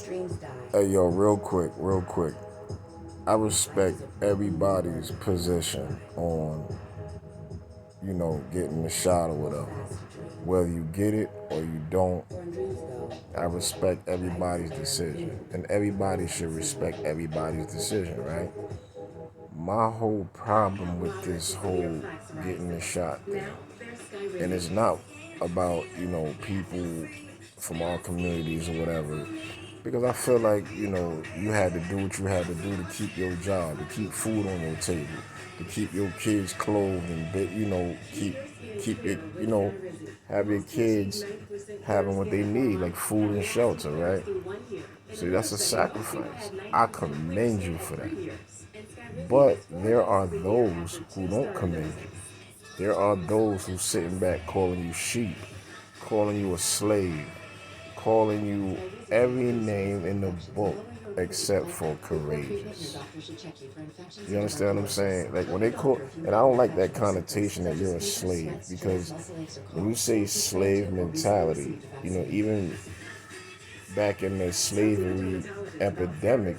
Hey, yo, real quick. I respect everybody's position on, getting the shot or whatever. Whether you get it or you don't, I respect everybody's decision. And everybody should respect everybody's decision, right? My whole problem with this whole getting the shot thing, and it's not about, people from our communities or whatever, because I feel like, you had to do what you had to do to keep your job, to keep food on your table, to keep your kids clothed and, keep it, have your kids having what they need, like food and shelter, right? See, that's a sacrifice. I commend you for that. But there are those who don't commend you. There are those who sitting back calling you sheep, calling you a slave, calling you every name in the book except for courageous. You understand what I'm saying? Like when they call, and I don't like that connotation that you're a slave, because when you say slave mentality, even back in the slavery epidemic,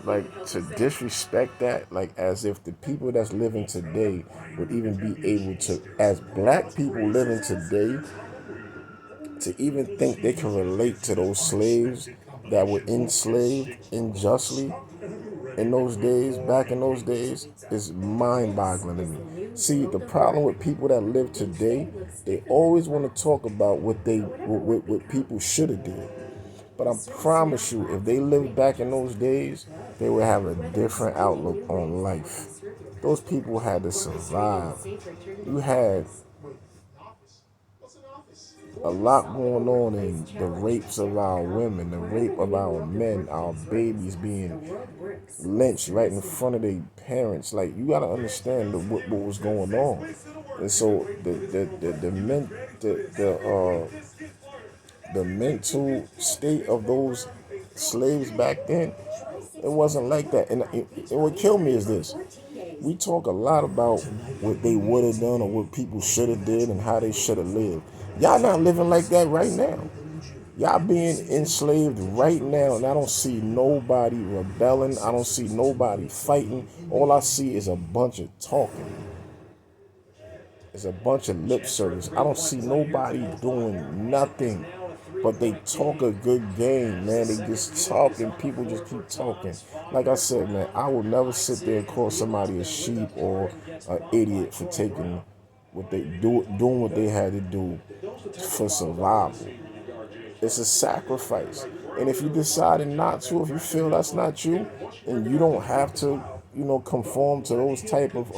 like to disrespect that, like as if the people that's living today would even be able to, as black people living today, to even think they can relate to those slaves that were enslaved unjustly in those days, back in those days, is mind-boggling to me. See, the problem with people that live today, they always want to talk about what people should have did. But I promise you, if they lived back in those days, they would have a different outlook on life. Those people had to survive. You had a lot going on in the rapes of our women, the rape of our men, our babies being lynched right in front of their parents. Like, you gotta understand what was going on. And so the mental state of those slaves back then, it wasn't like that. And what killed me is this: we talk a lot about what they would have done or what people should have did and how they should have lived. Y'all not living like that right now. Y'all being enslaved right now, and I don't see nobody rebelling. I don't see nobody fighting. All I see is a bunch of talking. It's a bunch of lip service. I don't see nobody doing nothing, but they talk a good game, man. They just talk and people just keep talking. Like I said, man, I will never sit there and call somebody a sheep or an idiot for taking what they doing what they had to do for survival. It's a sacrifice. And if you decided not to, if you feel that's not you, and you don't have to, conform to those type of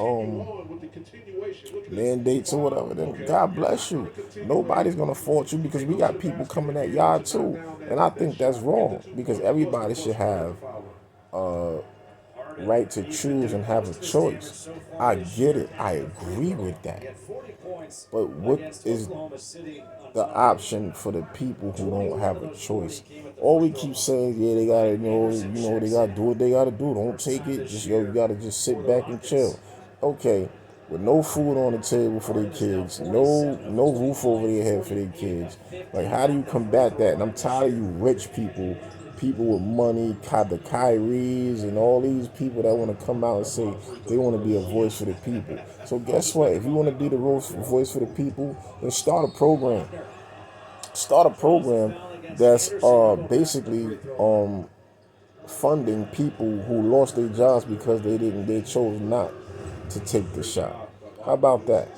mandates or whatever, then God bless you. Nobody's gonna fault you, because we got people coming at y'all too. And I think that's wrong, because everybody should have right to choose and have a choice. I get it. I agree with that. But what is the option for the people who don't have a choice? All we keep saying, yeah, they gotta, they gotta do what they gotta do. Don't take it. Just you gotta just sit back and chill. Okay, with no food on the table for their kids, no roof over their head for their kids. Like, how do you combat that? And I'm tired of you rich people with money, the Kyries, and all these people that want to come out and say they want to be a voice for the people. So guess what? If you want to be the voice for the people, then start a program. Start a program that's basically funding people who lost their jobs because they chose not to take the shot. How about that?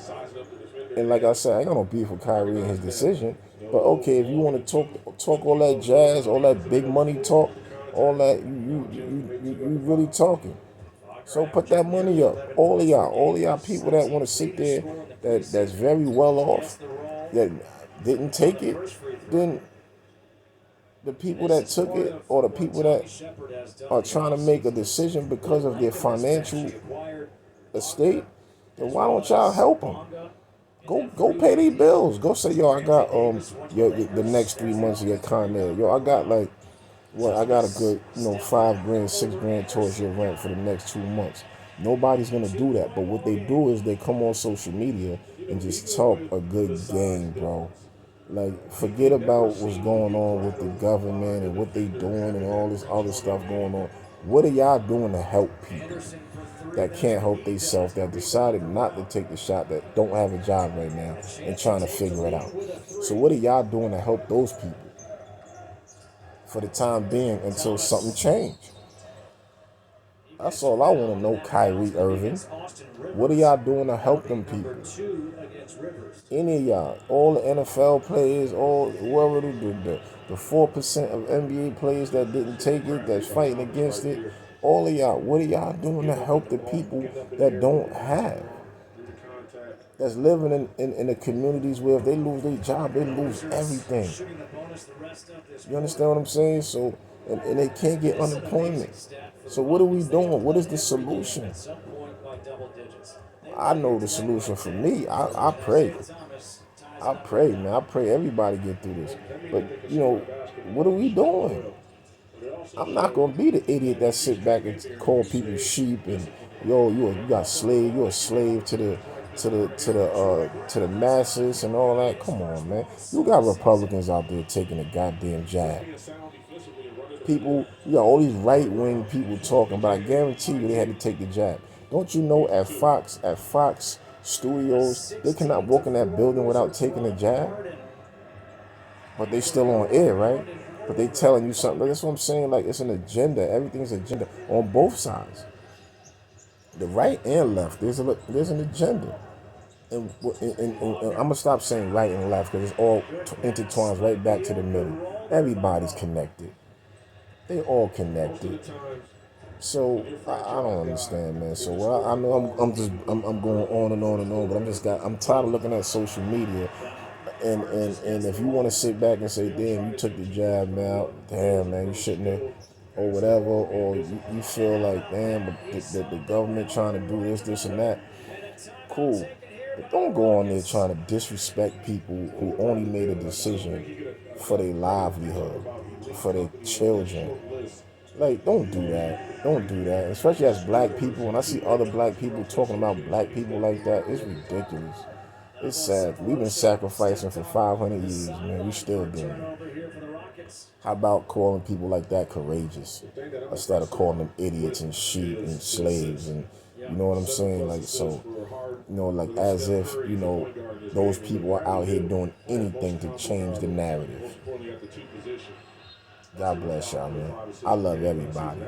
And like I said, I ain't got no beef with Kyrie and his decision. But okay, if you want to talk all that jazz, all that big money talk, all that you really talking. So put that money up. All of y'all people that want to sit there, that's very well off, that didn't take it, then the people that took it, or the people that are trying to make a decision because of their financial estate, then why don't y'all help them? Go pay their bills. Go say, yo, I got the next 3 months of your con there. Yo, I got like, what, I got a good, $5 grand, $6 grand towards your rent for the next 2 months. Nobody's gonna do that. But what they do is they come on social media and just talk a good game, bro. Like, forget about what's going on with the government and what they doing and all this other stuff going on. What are y'all doing to help people that can't help themselves, that decided not to take the shot, that don't have a job right now and trying to figure it out? So what are y'all doing to help those people for the time being until something change? That's all I want to know, Kyrie Irving. What are y'all doing to help them people? Any of y'all, all the NFL players, all whoever the 4% of NBA players that didn't take it, that's fighting against it, all of y'all, what are y'all doing to help the people that don't have? That's living in the communities where if they lose their job, they lose everything. You understand what I'm saying? So, and they can't get unemployment. So what are we doing? What is the solution? I know the solution for me. I pray. I pray, man. I pray everybody get through this. But, what are we doing? I'm not gonna be the idiot that sit back and call people sheep and you got slave, you're a slave to the masses and all that. Come on, man. You got Republicans out there taking a goddamn jab. People, you got all these right wing people talking, but I guarantee you they had to take the jab. Don't you know at Fox Studios, they cannot walk in that building without taking a jab? But they still on air, right? But they telling you something. That's what I'm saying. Like, it's an agenda. Everything's agenda on both sides, the right and left. There's an agenda, and I'm gonna stop saying right and left because it's all intertwines right back to the middle. Everybody's connected. They all connected. So I don't understand, man. So I know I'm going on and on and on, but I'm tired of looking at social media. And if you want to sit back and say, damn, you took the jab, man, damn, man, you shouldn't have, or whatever, or you feel like, damn, but the government trying to do this and that, cool. But don't go on there trying to disrespect people who only made a decision for their livelihood, for their children. Like, don't do that. Don't do that. Especially as black people, when I see other black people talking about black people like that, it's ridiculous. It's sad. We've been sacrificing for 500 years, man. We still doing it. How about calling people like that courageous instead of calling them idiots and sheep and slaves and you know what I'm saying? Like, so, like as if, those people are out here doing anything to change the narrative. God bless y'all, man. I love everybody.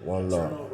One love.